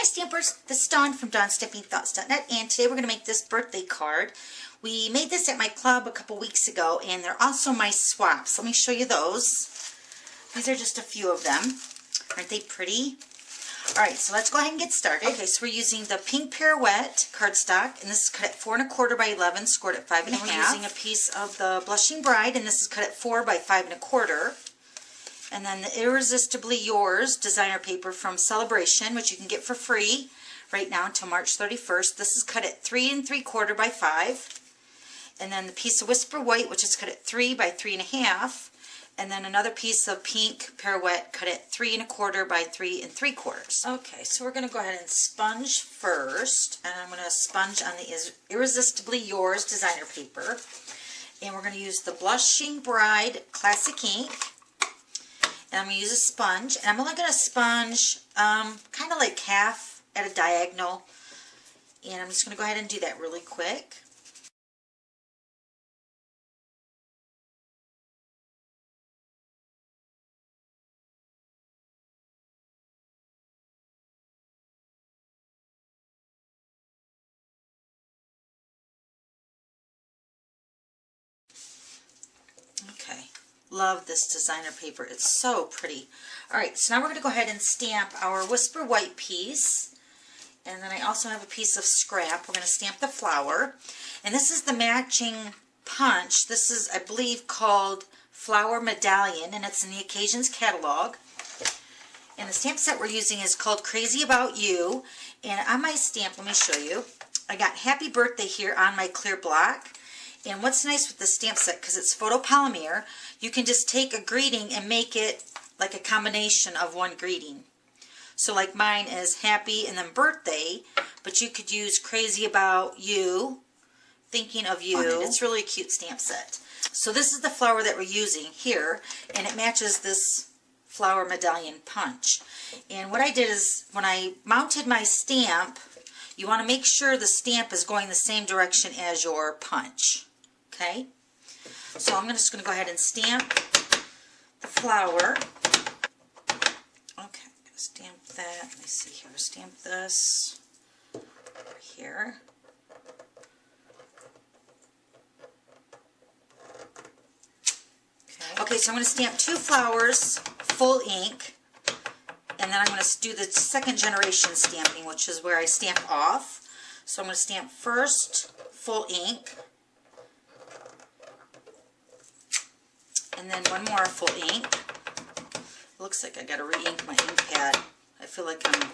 Hi Stampers, this is Dawn from DawnStampingThoughts.net, and today we're going to make this birthday card. We made this at my club a couple weeks ago, and they're also my swaps. Let me show you those. These are just a few of them. Aren't they pretty? Alright, so let's go ahead and get started. Okay, so we're using the pink Pirouette cardstock, and this is cut at 4 1/4 by 11, scored at 5 1/2. And we're using a piece of the Blushing Bride, and this is cut at 4 by 5 1/4. And then the Irresistibly Yours designer paper from Sale-a-Bration, which you can get for free right now until March 31st. This is cut at 3 3/4 by 5. And then the piece of Whisper White, which is cut at 3 by 3 1/2. And then another piece of pink Pirouette cut at 3 1/4 by 3 3/4. Okay, so we're going to go ahead and sponge first. And I'm going to sponge on the Irresistibly Yours designer paper. And we're going to use the Blushing Bride Classic Ink. And I'm going to use a sponge, and I'm only going to sponge kind of like half at a diagonal, and I'm just going to go ahead and do that really quick. Okay. Love this designer paper. It's so pretty. Alright, so now we're going to go ahead and stamp our Whisper White piece. And then I also have a piece of scrap. We're going to stamp the flower. And this is the matching punch. This is, I believe, called Flower Medallion, and it's in the Occasions catalog. And the stamp set we're using is called Crazy About You. And on my stamp, let me show you, I got Happy Birthday here on my clear block. And what's nice with the stamp set, because it's photopolymer, you can just take a greeting and make it like a combination of one greeting. So like mine is happy and then birthday, but you could use Crazy About You, thinking of you. It's really a cute stamp set. So this is the flower that we're using here, and it matches this Flower Medallion punch. And what I did is, when I mounted my stamp, you want to make sure the stamp is going the same direction as your punch. Okay, so I'm just going to go ahead and stamp the flower. Okay, I'm going to stamp that. Let me see here. Stamp this over here. Okay, so I'm going to stamp 2 flowers, full ink, and then I'm going to do the second generation stamping, which is where I stamp off. So I'm going to stamp first, full ink, and then one more full ink. Looks like I got to re-ink my ink pad. I feel like I'm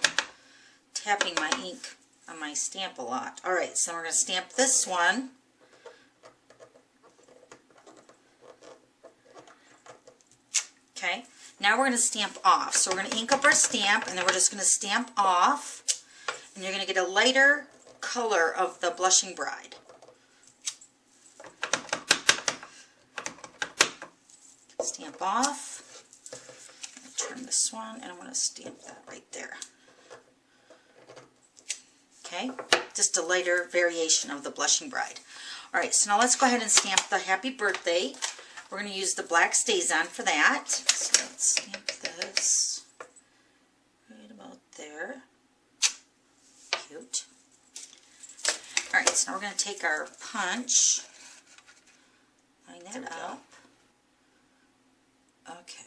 tapping my ink on my stamp a lot. Alright, so we're going to stamp this one. Okay, now we're going to stamp off. So we're going to ink up our stamp, and then we're just going to stamp off. And you're going to get a lighter color of the Blushing Bride. Stamp off. Turn this one, and I'm going to stamp that right there. Okay, just a lighter variation of the Blushing Bride. Alright, so now let's go ahead and stamp the Happy Birthday. We're going to use the black StazOn for that. So let's stamp this right about there. Cute. Alright, so now we're going to take our punch, line that up. Okay.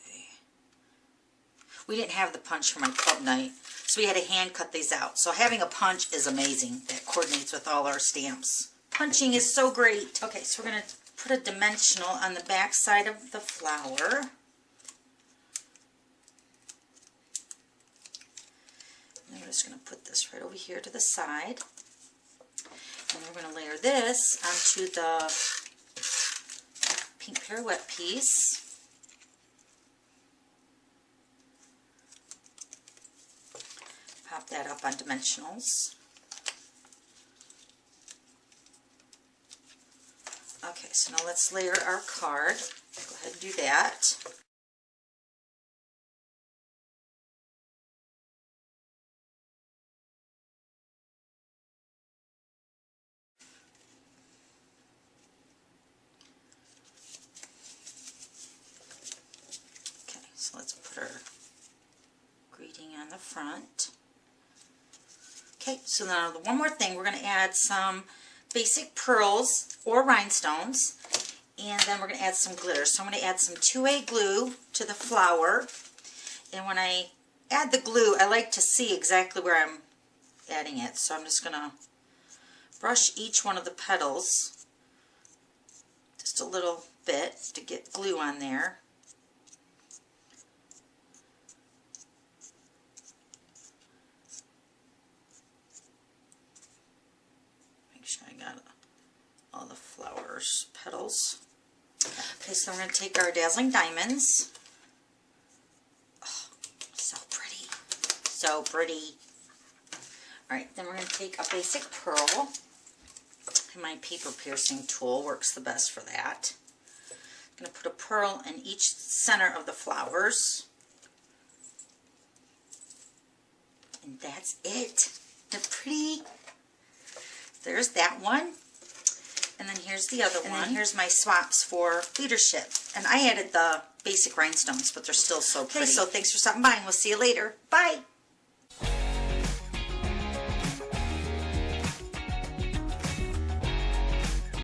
We didn't have the punch for my club night, so we had to hand cut these out. So having a punch is amazing. That coordinates with all our stamps. Punching is so great. Okay, so we're going to put a dimensional on the back side of the flower. And we're just going to put this right over here to the side. And we're going to layer this onto the pink Pirouette piece. Pop that up on dimensionals. Okay, so now let's layer our card. Go ahead and do that. Okay, so let's put our greeting on the front. Okay, so now one more thing, we're going to add some basic pearls or rhinestones, and then we're going to add some glitter. So I'm going to add some 2A glue to the flower, and when I add the glue, I like to see exactly where I'm adding it. So I'm just going to brush each one of the petals just a little bit to get glue on there. Make sure I got all the flowers, petals. Okay, so we're going to take our dazzling diamonds. Oh, so pretty. So pretty. Alright, then we're going to take a basic pearl. And my paper piercing tool works the best for that. I'm going to put a pearl in each center of the flowers. And that's it. They're pretty. There's that one. And then here's the other one. And then here's my swaps for leadership. And I added the basic rhinestones, but they're still so pretty. Okay, so thanks for stopping by, and we'll see you later. Bye!